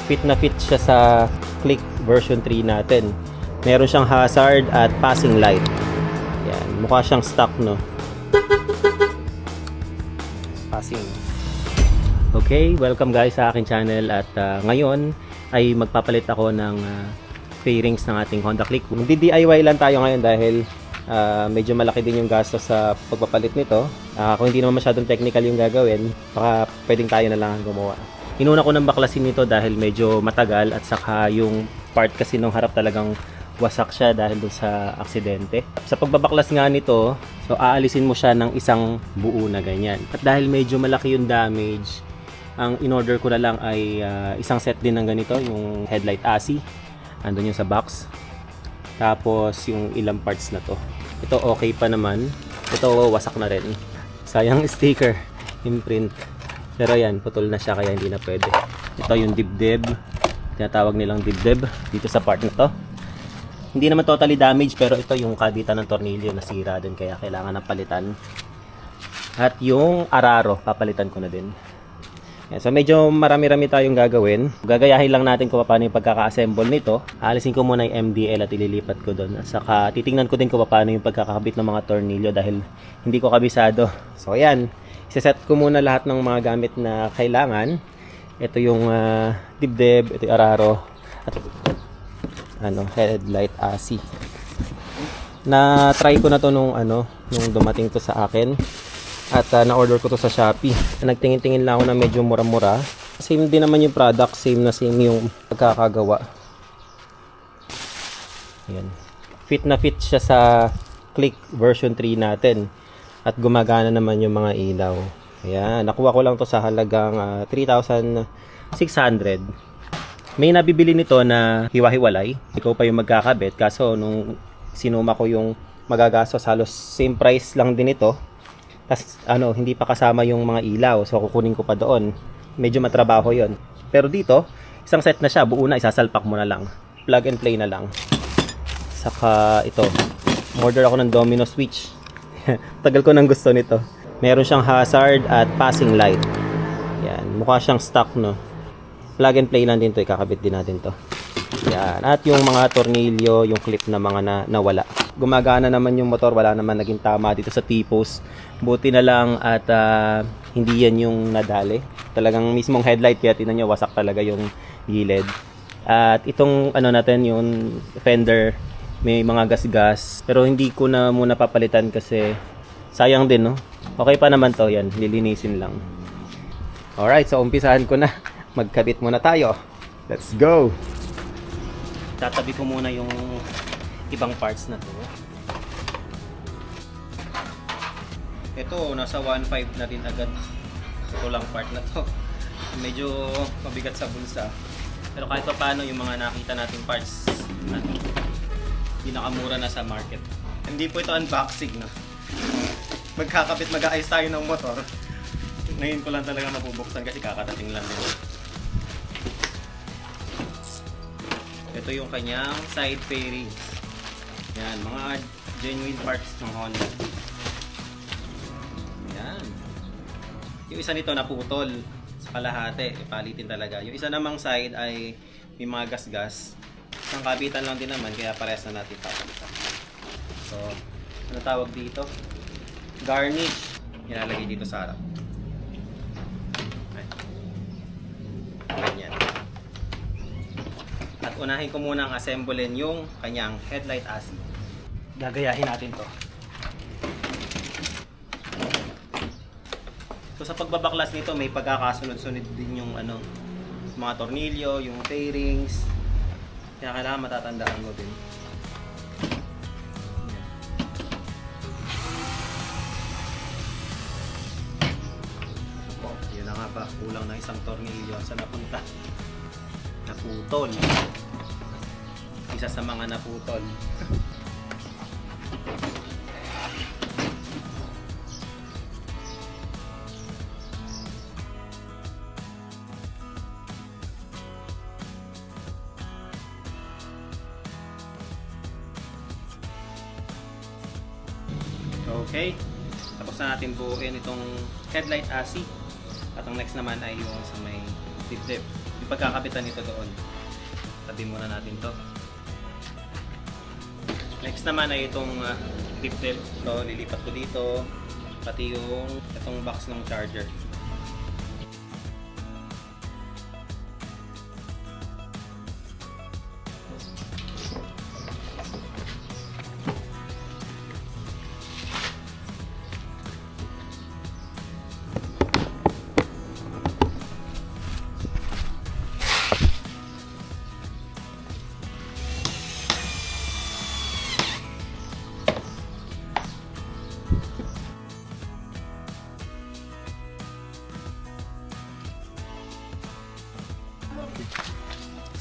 Fit na fit siya sa Click version 3 natin. Meron siyang hazard at passing light. Yan, mukha siyang stock, no? Passing. Okay, welcome guys sa aking channel at ngayon ay magpapalit ako ng fairings ng ating Honda Click. Di-DIY lang tayo ngayon dahil medyo malaki din yung gasto sa pagpapalit nito. Kung hindi naman masyadong technical yung gagawin, baka pwedeng tayo na lang gumawa. Inuna ko ng baklasin nito dahil medyo matagal at saka yung part kasi nung harap talagang wasak siya dahil dun sa aksidente. Sa pagbabaklas nga nito, so aalisin mo siya ng isang buo na ganyan. At dahil medyo malaki yung damage, ang in-order ko na lang ay isang set din ng ganito, yung headlight ASI. Andun yung sa box. Tapos yung ilang parts na to. Ito okay pa naman. Ito wasak na rin. Sayang sticker, imprint. Pero yan, putol na siya kaya hindi na pwede. Ito yung dibdib. Tinatawag nilang dibdib dito sa part na to. Hindi naman totally damaged pero ito yung kabitan ng tornilyo nasira din kaya kailangan ng palitan. At yung araro, papalitan ko na din. Yan, so medyo marami-rami tayong gagawin. Gagayahin lang natin kung paano yung pagkaka-assemble nito. Alisin ko muna yung MDL at ililipat ko doon. At saka titingnan ko din kung paano yung pagkakabit ng mga tornilyo dahil hindi ko kabisado. So ayan, iseset ko muna lahat ng mga gamit na kailangan. Ito yung dibdib, ito yung araro, at headlight ASI. Na-try ko na to nung dumating to sa akin. At na-order ko to sa Shopee. Nagtingin-tingin lang ako na medyo mura-mura. Same din naman yung product, same yung pagkakagawa. Ayan. Fit na fit siya sa Click version 3 natin. At gumagana naman yung mga ilaw. Ayan, nakuha ko lang to sa halagang 3,600. May nabibili nito na hiwa-hiwalay. Ikaw pa yung magkakabit. Kaso nung sinuma ko yung magagastos, halos same price lang din ito. Tapos hindi pa kasama yung mga ilaw. So kukunin ko pa doon. Medyo matrabaho yon. Pero dito, isang set na siya. Buo na, isasalpak mo na lang. Plug and play na lang. Saka ito. Order ako ng domino switch. Tagal ko nang gusto nito. Meron siyang hazard at passing light. Yan. Mukha siyang stock, no? Plug and play lang din to. Ikakabit din natin to. Yan. At yung mga tornilyo, yung clip na mga nawala. Gumagana naman yung motor, wala naman naging tama dito sa T-post. Buti na lang at hindi yan yung nadali. Talagang mismong headlight kaya tinan nyo, wasak talaga yung gilid. At itong natin, yung fender, may mga gas-gas. Pero hindi ko na muna papalitan kasi sayang din, no? Okay pa naman to, yan, lilinisin lang. Alright, so umpisahan ko na. Magkabit muna tayo. Let's go! Tatabi ko muna yung ibang parts na to. Ito, nasa 1.5 na din agad. Ito lang part na to. Medyo mabigat sa bulsa. Pero kahit pa paano yung mga nakita nating parts, pinakamura na sa market. Hindi po ito unboxing, no? Magkakabit, mag-aayos tayo ng motor. Ngayon ko lang talaga mabubuksan kasi kakadating lang din. Ito yung kanyang side fairings. Yan, mga genuine parts ng Honda. Yan. Yung isa nito naputol sa kalahati, ipalitin talaga. Yung isa namang side ay may mga gas-gas. Isang kabitan lang din naman, kaya parehas na natin papalitan. So, ano tawag dito? Garnish. Ilalagay dito sa harap. Ganyan. At unahin ko muna ang assemblein yung kanyang headlight ASI. Gagayahin natin to. So sa pagbabaklas nito may pagkakasunod-sunod din yung mga tornilyo, yung fairings. Kaya kailangan matatandaan mo din. Oh, yun na nga ba, kulang na isang tornilyo. Saan napunta? Naputol. Isa sa mga naputol. Okay, tapos na natin buuin itong headlight ASI. At ang next naman ay yung sa may dibdib. pagkakapitan nito doon. Tabi muna natin to. Next naman ay itong clip tape. So, lilipat ko dito. Pati yung itong box ng charger.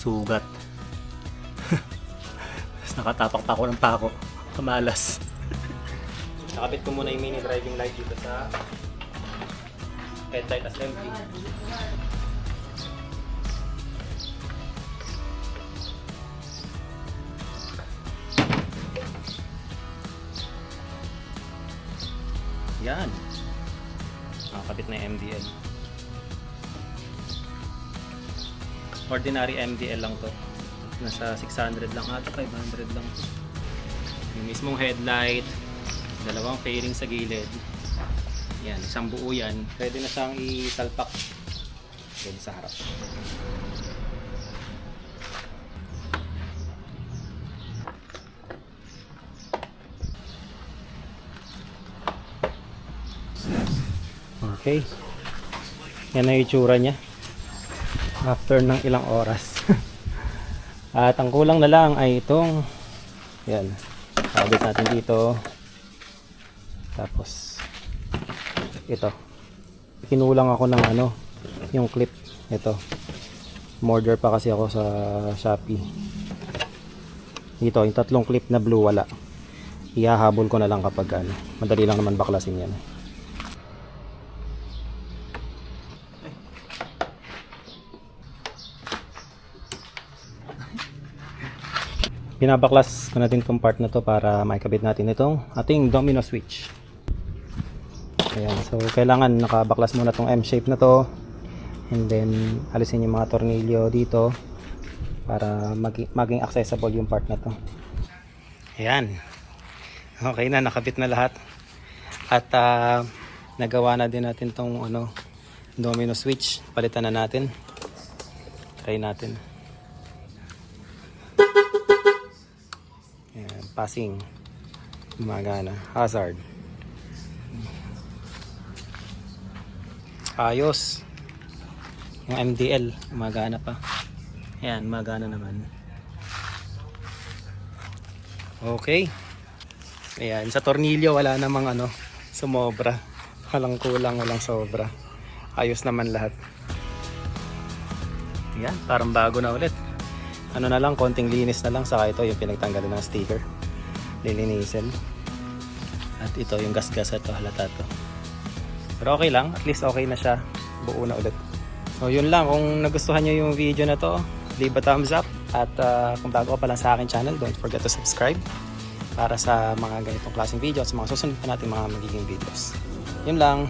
Sugat. Tapos nakatapak pa ako ng pako. Kamalas. Nakapit ko muna yung mini driving light dito sa headlight assembly. Yan. Nakakabit na yung MDL. Ordinary MDL lang to. Nasa 600 lang ata, 500 lang. Yung mismong headlight, dalawang fairing sa gilid. Yan, isang buo yan. Pwede na siyang isalpak doon sa harap. Okay. Yan na yung itsura niya after ng ilang oras. At ang kulang na lang ay itong yan, sabit natin dito. Tapos ito, kinulang ako ng ano, yung clip. Ito, order pa kasi ako sa Shopee. Dito, yung tatlong clip na blue wala. Ihahabol ko na lang kapag ano, madali lang naman baklasin yan. Binabaklas ko natin itong part na to para maikabit natin itong ating domino switch. Ayan, so kailangan nakabaklas muna itong M-shape na to, and then alisin yung mga tornilyo dito para maging accessible yung part na to. Ayan, okay na, nakabit na lahat. At nagawa na din natin itong ano, domino switch. Palitan na natin, try natin. Passing, gumagana. Hazard, ayos. Yung MDL gumagana pa. Ayan, gumagana naman. Okay. Ayan, sa tornilyo wala namang ano, sumobra. Walang kulang, walang sobra. Ayos naman lahat. Ayan, parang bago na ulit. Ano na lang, konting linis na lang. Saka ito yung pinagtanggalan ng sticker, lilinisin. At ito yung gas-gas, ito halata to. Pero okay lang, at least okay na siya. Buo na ulit. So yun lang, kung nagustuhan nyo yung video na to, leave a thumbs up. At kung bago ka pa lang sa akin channel, don't forget to subscribe para sa mga ganitong klaseng video at sa mga susunod pa natin mga magiging videos. Yun lang.